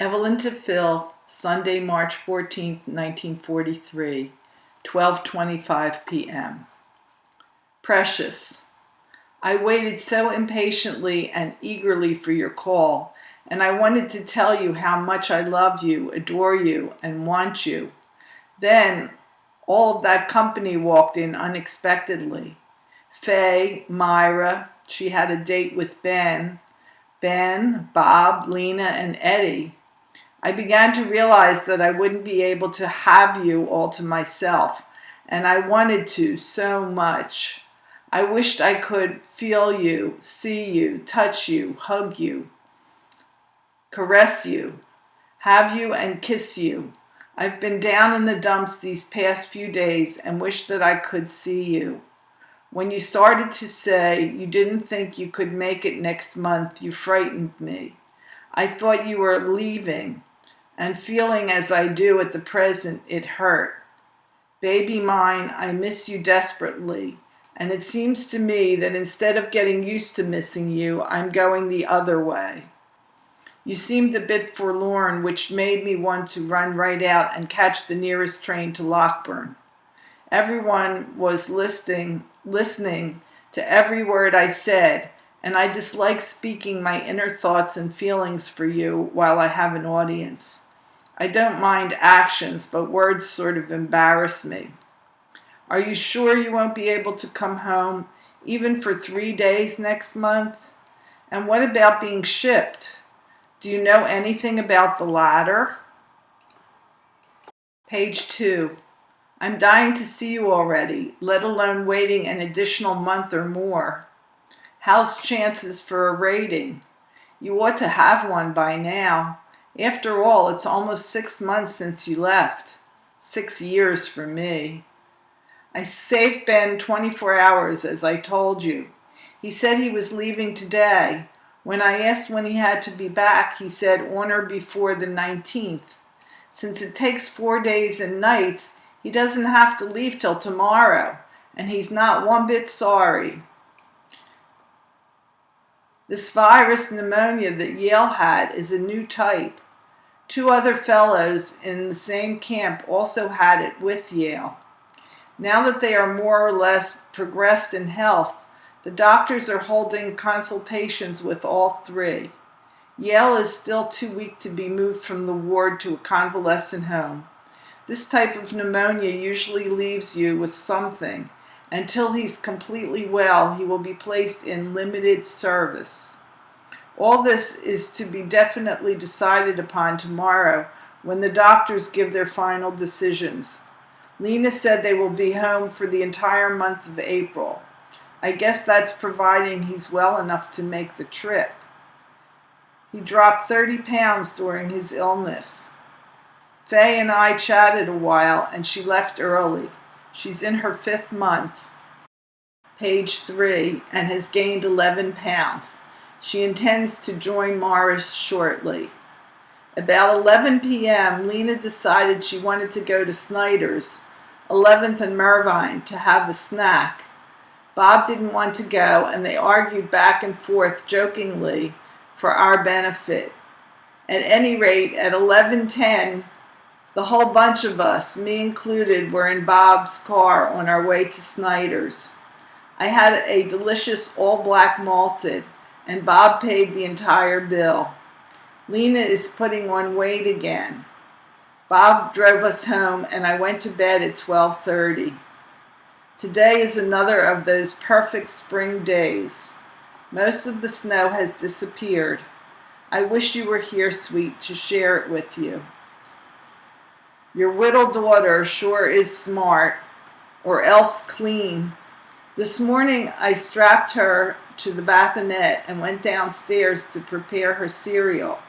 Evelyn to Phil, Sunday, March 14th, 1943, 12:25 p.m. Precious, I waited so impatiently and eagerly for your call, and I wanted to tell you how much I love you, adore you, and want you. Then, all of that company walked in unexpectedly. Faye, Myra, she had a date with Ben, Bob, Lena, and Eddie. I began to realize that I wouldn't be able to have you all to myself, and I wanted to so much. I wished I could feel you, see you, touch you, hug you, caress you, have you and kiss you. I've been down in the dumps these past few days and wish that I could see you. When you started to say you didn't think you could make it next month, you frightened me. I thought you were leaving. And feeling as I do at the present, it hurt. Baby mine, I miss you desperately, and it seems to me that instead of getting used to missing you, I'm going the other way. You seemed a bit forlorn, which made me want to run right out and catch the nearest train to Lockburn. Everyone was listening to every word I said, and I dislike speaking my inner thoughts and feelings for you while I have an audience. I don't mind actions, but words sort of embarrass me. Are you sure you won't be able to come home, even for 3 days next month? And what about being shipped? Do you know anything about the latter? Page 2. I'm dying to see you already, let alone waiting an additional month or more. How's chances for a rating? You ought to have one by now. After all, it's almost 6 months since you left. 6 years for me. I saved Ben 24 hours, as I told you. He said he was leaving today. When I asked when he had to be back, he said on or before the 19th. Since it takes 4 days and nights, he doesn't have to leave till tomorrow, and he's not one bit sorry. This virus pneumonia that Yale had is a new type. 2 other fellows in the same camp also had it with Yale. Now that they are more or less progressed in health, the doctors are holding consultations with all 3. Yale is still too weak to be moved from the ward to a convalescent home. This type of pneumonia usually leaves you with something. Until he's completely well, he will be placed in limited service. All this is to be definitely decided upon tomorrow when the doctors give their final decisions. Lena said they will be home for the entire month of April. I guess that's providing he's well enough to make the trip. He dropped 30 pounds during his illness. Faye and I chatted a while, and she left early. She's in her 5th month, page 3, and has gained 11 pounds. She intends to join Morris shortly. About 11 p.m., Lena decided she wanted to go to Snyder's, 11th and Mervine, to have a snack. Bob didn't want to go, and they argued back and forth jokingly for our benefit. At any rate, at 11:10, the whole bunch of us, me included, were in Bob's car on our way to Snyder's. I had a delicious all-black malted, and Bob paid the entire bill. Lena is putting on weight again. Bob drove us home, and I went to bed at 12:30. Today is another of those perfect spring days. Most of the snow has disappeared. I wish you were here, sweet, to share it with you. Your little daughter sure is smart, or else clean. This morning I strapped her to the bassinet and went downstairs to prepare her cereal.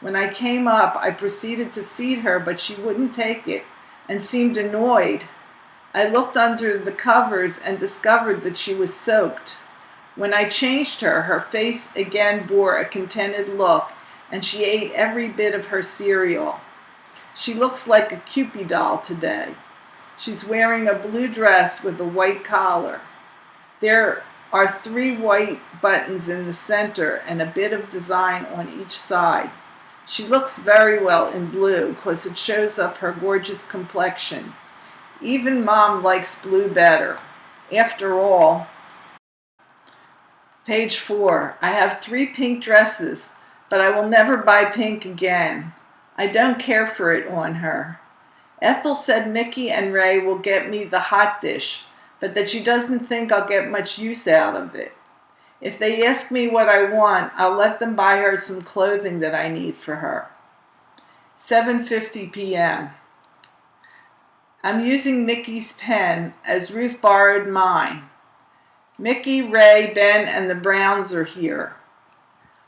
When I came up, I proceeded to feed her, but she wouldn't take it and seemed annoyed. I looked under the covers and discovered that she was soaked. When I changed her, her face again bore a contented look, and she ate every bit of her cereal. She looks like a Cupid doll today. She's wearing a blue dress with a white collar. There are 3 white buttons in the center and a bit of design on each side. She looks very well in blue because it shows up her gorgeous complexion. Even Mom likes blue better. After all, page 4, I have 3 pink dresses, but I will never buy pink again. I don't care for it on her. Ethel said Mickey and Ray will get me the hot dish, but that she doesn't think I'll get much use out of it. If they ask me what I want, I'll let them buy her some clothing that I need for her. 7:50 p.m. I'm using Mickey's pen as Ruth borrowed mine. Mickey, Ray, Ben, and the Browns are here.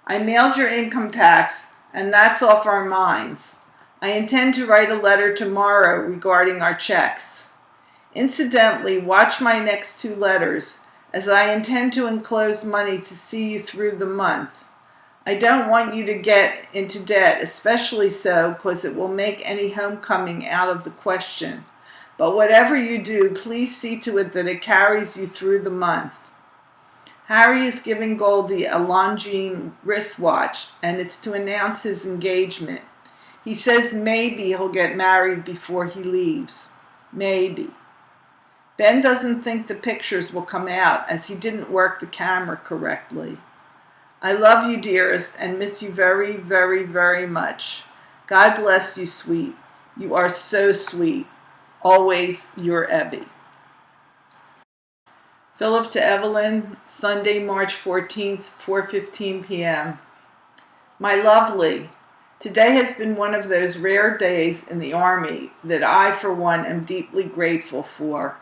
I mailed your income tax, and that's off our minds. I intend to write a letter tomorrow regarding our checks. Incidentally, watch my next 2 letters, as I intend to enclose money to see you through the month. I don't want you to get into debt, especially so because it will make any homecoming out of the question. But whatever you do, please see to it that it carries you through the month. Harry is giving Goldie a Longines wristwatch, and it's to announce his engagement. He says maybe he'll get married before he leaves. Maybe. Ben doesn't think the pictures will come out as he didn't work the camera correctly. I love you, dearest, and miss you very, very, very much. God bless you, sweet. You are so sweet. Always your Ebby. Philip to Evelyn, Sunday, March 14th, 4:15 p.m. My lovely, today has been one of those rare days in the Army that I, for one, am deeply grateful for.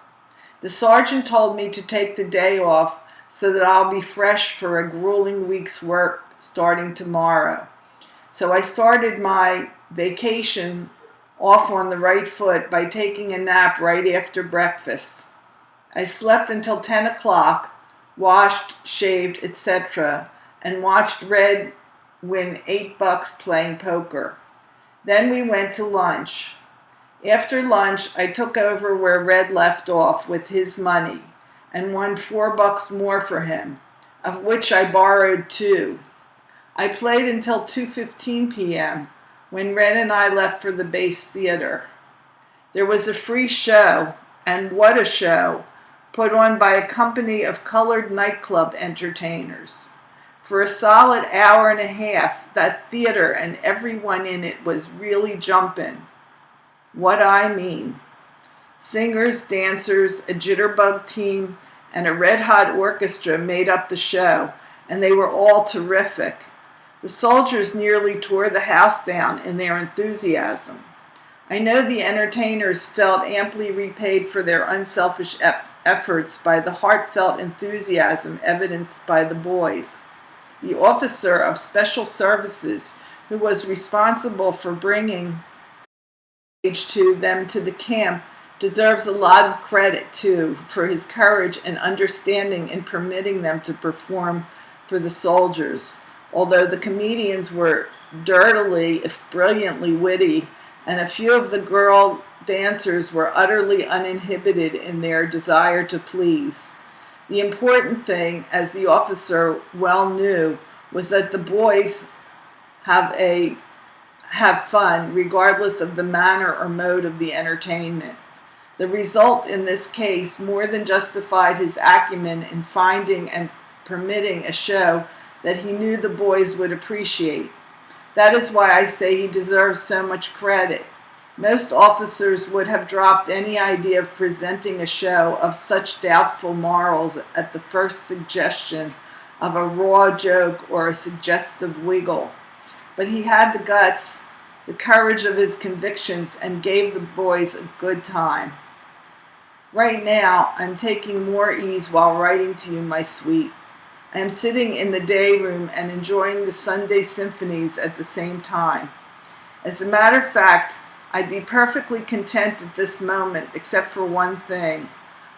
The sergeant told me to take the day off so that I'll be fresh for a grueling week's work starting tomorrow. So I started my vacation off on the right foot by taking a nap right after breakfast. I slept until 10 o'clock, washed, shaved, etc., and watched Red win $8 playing poker. Then we went to lunch. After lunch, I took over where Red left off with his money and won $4 more for him, of which I borrowed 2. I played until 2:15 p.m. when Red and I left for the base theater. There was a free show, and what a show, put on by a company of colored nightclub entertainers. For a solid hour and a half, that theater and everyone in it was really jumping. What I mean. Singers, dancers, a jitterbug team, and a red-hot orchestra made up the show, and they were all terrific. The soldiers nearly tore the house down in their enthusiasm. I know the entertainers felt amply repaid for their unselfish efforts by the heartfelt enthusiasm evidenced by the boys. The officer of special services who was responsible for bringing them to the camp deserves a lot of credit too for his courage and understanding in permitting them to perform for the soldiers. Although the comedians were dirtily, if brilliantly witty, and a few of the girl dancers were utterly uninhibited in their desire to please. The important thing, as the officer well knew, was that the boys have fun regardless of the manner or mode of the entertainment. The result in this case more than justified his acumen in finding and permitting a show that he knew the boys would appreciate. That is why I say he deserves so much credit. Most officers would have dropped any idea of presenting a show of such doubtful morals at the first suggestion of a raw joke or a suggestive wiggle. But he had the guts, the courage of his convictions, and gave the boys a good time. Right now, I'm taking more ease while writing to you, my sweet. I am sitting in the day room and enjoying the Sunday symphonies at the same time. As a matter of fact, I'd be perfectly content at this moment, except for one thing.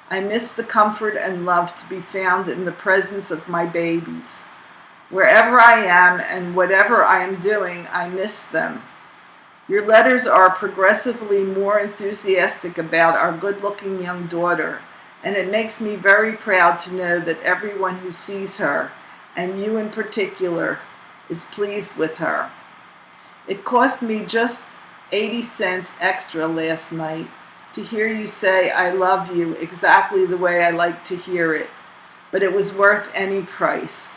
I miss the comfort and love to be found in the presence of my babies. Wherever I am and whatever I am doing, I miss them. Your letters are progressively more enthusiastic about our good-looking young daughter, and it makes me very proud to know that everyone who sees her, and you in particular, is pleased with her. It cost me just 80 cents extra last night to hear you say I love you exactly the way I like to hear it, but it was worth any price.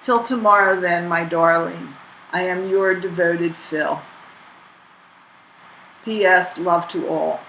Till tomorrow then, my darling. I am your devoted Phil. P.S. Love to all.